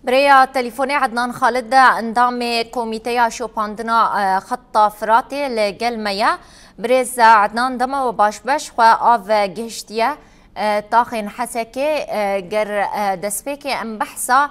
بريا تليفوني عدنان خالد انضم كوميتيا شوباندنا خط فراتي لقلميا بريز عدنان دما وباش باش وآف جهشتيا طاخن حسكي جر دسبيكي ام بحثا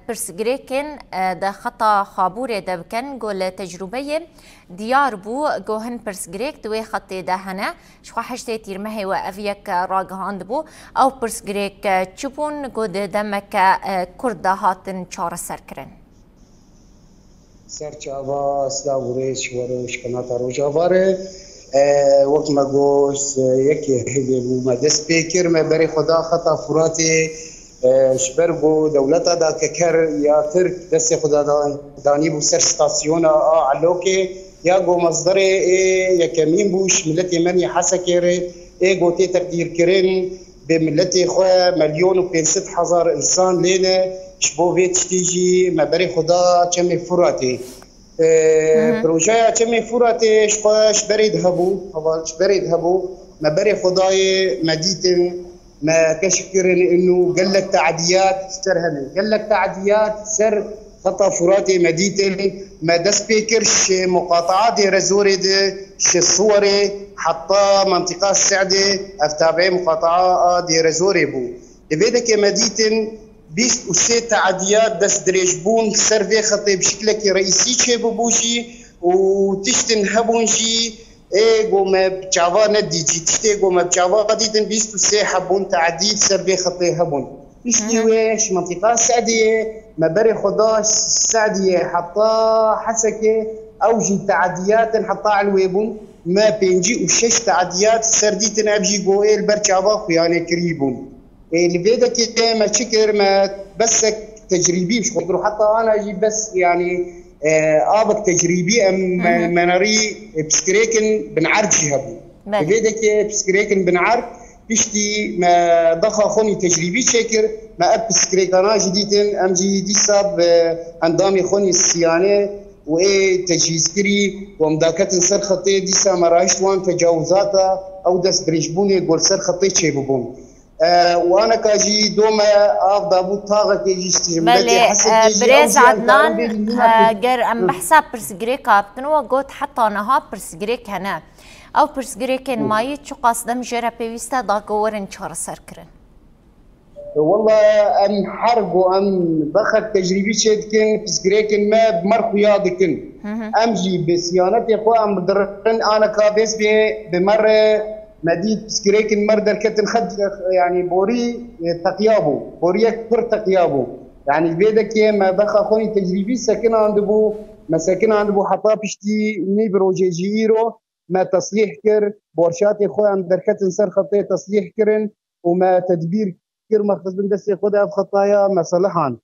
برسجريكن دا خطا خابوري دبكن قول تجربية ديار بو جوهن برسجريك دوي خطي دهنا شو حشتي تيرمهي وافيك راغهاند بو او برسجريك تشوبون قود دمك كردا هاتن چار سركرن سرچاوا سلاوريش وروش كناتا روجاواره وقت ما گوش یکی هدی بو ما دست پیکر ما بری خدا خطا فراتي شبر بو دولتا دا ككر يا ترك دست خدا داني بو سر ستاسيون علوكي يا جو مصدر يا كمين بوش ملتي من يحسكر جو تي تقدير كرين بملتي خويا مليون و 500,000 انسان لينا شبو بيت تيجي ما بري خدا كم فراتي بروجايا كم فراتي شبري ذهبوا اول شبري ذهبوا ما بري خداي مديتن ما كشكرن انه قال لك تعديات سرهني قال لك تعديات سر خطا فراتي مديتن ما دس بيكرش مقاطعات رزوري ش صوري حتى منطقه السعده افتابعي مقاطعه دي رزوري بو لبيدك مديتن بيست وسي تعديات دس دريجبون سيرفي خطي بشكلك رئيسي شي بوشي وتشتن هبونشي ايغو ما بجافا نديجي تشتيغو ما بجافا ديتن بيست وسي حبون تعديل سيرفي خطي هبون بيشتي ويش منطقة السعدية ما بري خداش السعدية حتى حسكي اوجي تعديات حتى على الويبون ما بينجي وشش تعديات سرديتن ابجي قوي البرجافا يعني كريبون اللي بيدك ما شكر ما بس تجريبي مش قدروا حتى انا اجي بس يعني ابك تجريبي ام مناري بسكريكن بنعرجي هبو بيدك بسكريكن بنعرج بيشتي ما ضخا خوني تجريبي شكر ما اب بسكريكنا جديدن ام جي دي صاب اندامي خوني الصيانه وايه تجهيز كري ومداكات سر خطي دي سا مرايش وان تجاوزاتا او دس دريجبوني قول سر خطي شي ببون وانا كاجي دوما افضل ابو طاقه يجي استجمالي حسب بريز عدنان غير ام بحساب برسجريك ابتنو قوت حتى نها برسجريك هنا او برسجريك ماي شو قصدم جرا بيستا داغورن چار سركرن والله ام حرب وام بخت تجريبي شدكن برسجريك ما بمرخ يادكن امجي بسيانتي خو ام درن انا كابس بمره مديد بسكريك المردر كتن خد يعني بوري تقيابو بوري كبر تقيابو يعني بيدك ما بخا خوني تجريبي ساكن عندبو ما ساكن عندبو حطا بشتي ني بروجيجيرو ما تصليح كر بورشاتي خو عند دركتن سر خطيه تصليح كرن وما تدبير كر مخصص بندسي خدها بخطايا ما صلحان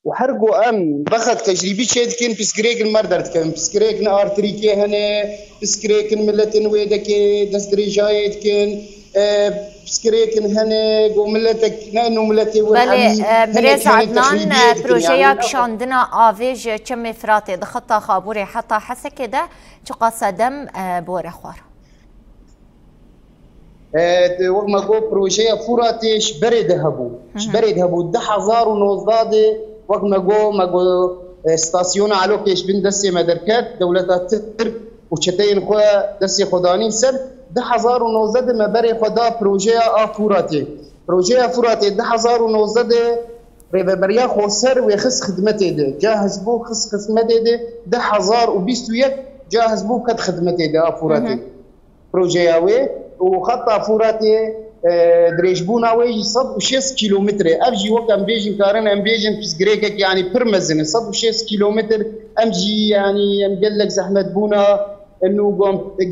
وحرقوا ام بخت تجريبي شيد كان بسكريك المردر كان بسكريك نار تريكي هنا بسكريك ملتن ويدك دس دريجايت كان بسكريك هنا وملتك نانو ملتي والحمي بريز عدنان بروجياك شاندنا افيج كم فراتي دخطا خابوري حتى حسا كده شقا صدم بوري خوار وما جو بروجيا فراتي شبري ذهبو 10,000 ونوزادي وقت ما جو ستاسيون على كيش بين دسي مدركات دولة ترك وشتين خويا دسي خداني سب 10,000 ونوزد ما بري خدا بروجيا فراتي 10,000 ونوزد بريا خوسر ويخص خدمتي ده جاهز بو خص خدمتي ده 10,021 جاهز بو كد خدمتي ده فراتي بروجيا وي وخطا فراتي دريجبونا ويجي 106 كيلومتر ابجي وقت ام بيجن كارن ام بيجن بسكريكك يعني برمزن 106 كيلومتر امجي يعني ام قال لك زحمه بونا انه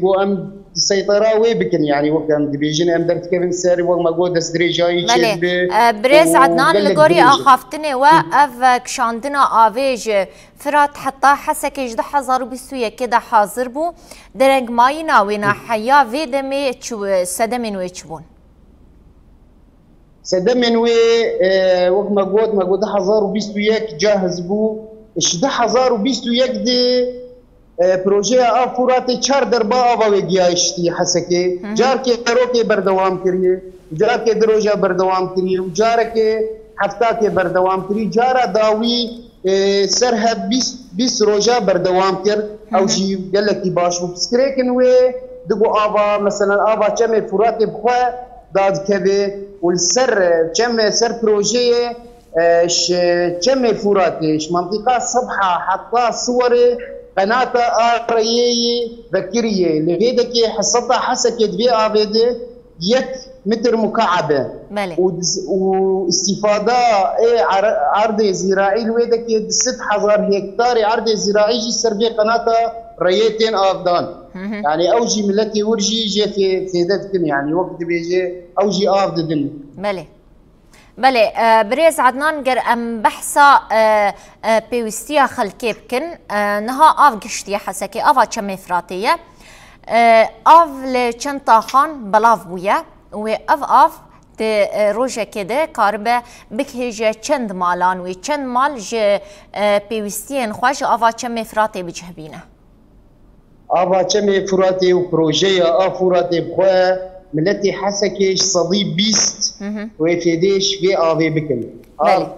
قوم السيطره ويبكن يعني وقت ام بيجن ام درت كيفن ساري وقت ما قود دريجاي بريز عدنان لغوري اخافتني واف كشاندنا افيج فرات حتى حسك 11,000 كده حاضر بو درنج ماينا وينا حيا فيدمي سدمن ويتشبون سدمن وقت ما قود 1121 جاهز بو 1121 دي بروژه فراتي 4 دربا آواوی گیایشتی حسکه جار که دروکه بردوام کریه جار که دروجا بردوام کریه و جار که حفتاك بردوام كري جارة داوي سرها بيس روجا بردوام كر او جي قال لك باش وبسكريكن وي دقو ابا مثلا ابا كم فرات بخوا داد كبي والسر كم سر بروجي كم فراتش منطقة صبحة حتى صور قناة آرية ذكرية لغيدك حصتها حسك دبي آبده 1 متر مكعبة واستفادة عرض زراعي لويدك 6000 هكتار عرض زراعي جي سربي قناة ريتين آفدان يعني أوجي ملتي ورجي جي في ذاتكن يعني وقت بيجي أوجي آفدن بله بريز عدنان گر ام بحثا بيوستيا خلكي بكن نها آف گشتيا حسكي آفا چم فراتية آف لچن طاخان بلاف بويا و آف تی روژه کده کاربه بکهجه چند مالان و چند مال جه پیوستین خواهش آفا چم فراتی بجه بینه آفا چم فراتی و پروژه آفراتی بخواه ملتي حسكيش صديب بيست ويفيديش في آفي بكن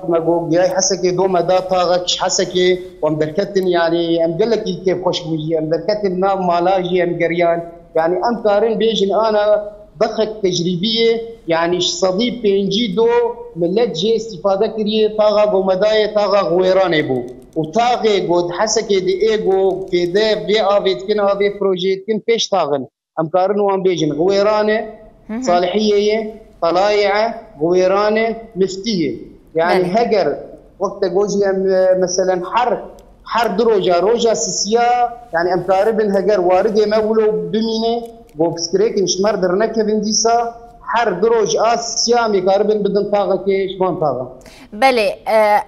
ما جو جاي حسكي دوما دا طاغكش حسكي ومدركتن يعني ام قال كيف خوش بوجي ام دركتن نام مالاجي ام قريان يعني ام كارن بيجن انا ضخك تجريبيه يعني صديب بينجي دو ملت جي استفاده كريه طاغه قومدايه طاغه غويراني بو وطاغي قد حسكي دي ايجو في ذا في آفي تكن آفي بروجي تكن بيش طاغن ام كارنو ام بيجن غويرانه صالحيه طلايعه غويرانه مفتيه يعني هجر وقت جوزي مثلا حر دروجه روجه سيسيا يعني ام كاربن هجر وارد ما ولو بمينه بوبسكريك مش مرد رنكه بنديسا حر دروج سيامي كاربن بدن طاقه كيش ما طاقه بله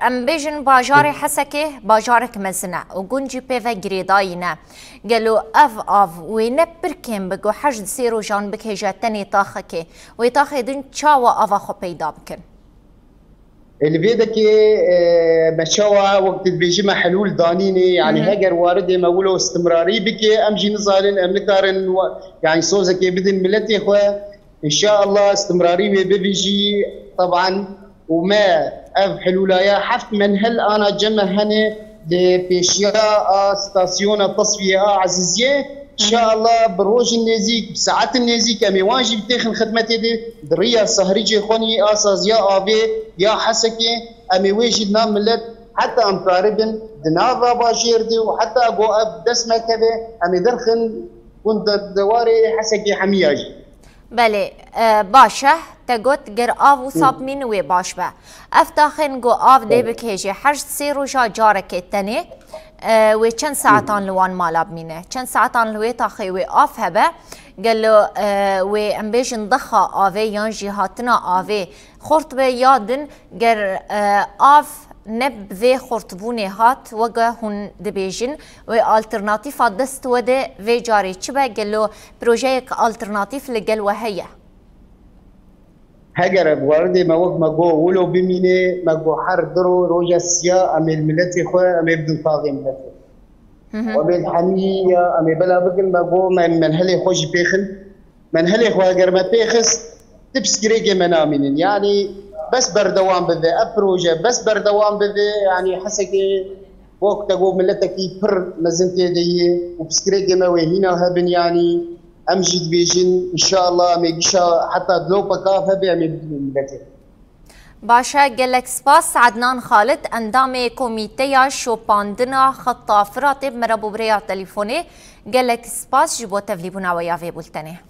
ام بيجن باجاري حسكه باجارك مزنع وجونجي بيفا جريداينا قالوا اف وينبركم بقو حشد سيرو جان بك هجاتني طاخكي ويطاخي دن تشاوا افا خو بيدا بكن اللي بيدك مشاوى وقت بيجي حلول دانيني يعني هجر وارده ما ولو استمراري بك امجي نزالن ام نكارن يعني صوزك بدن ملتي اخويا ان شاء الله استمراري بيجي طبعا وما اف حلولايا حفت من هل انا جمع هني بيشياء ستاسيون التصفيه عزيزيه ان شاء الله بروج النزيك بساعات النزيك امي واجب تاخذ خدمتي دي دريه سهريجي خوني اساس يا ابي يا حسكي امي واجد نام ملت حتى ام قاربن دناظا باشير دي وحتى ابو اب دسمه كذا امي درخن كنت دواري حسكي حمياجي بله باشه تقول جر آف وصاب من وي باش با افتاخن جو آف دي بكيجي حرج سيرو جا جارك التاني و چند ساعتان لوان مالاب مينه چند ساعتان لوي تاخي وي آف هبه قالو و ام بيجن ضخا آفي يان جهاتنا آفي خورت بي يادن جر آف نب ذي خورتبوني هات وجه هون دبيجن والترناتيف دست وده في جاري تشبه قالوا بروجيك الترناتيف لقال وهي هجر بوردي ما وقت ما جو ولو بمينه ما جو حر درو روجا سيا امي الملتي خويا امي بدن طاغي ملتي وبالحمية امي بلا بقل ما جو من هلي خوش بيخن من هلي خويا هجر ما بيخس تبسكريجي منامين يعني بس بردوام بذي أبروجة بس بردوام بذي يعني حسكي وقت أقول ملتك يبر مزنتي دي وبسكريجي موي هنا هبن يعني أمجد بيجن إن شاء الله ميجيشا حتى دلو بكاف هبي أمي ملتي باشا قالك سباس عدنان خالد اندامي كوميتيا شوباندنا خطا فراتب مرابو بريا تليفوني قالك سباس جبو تفليبونا ويا في بولتاني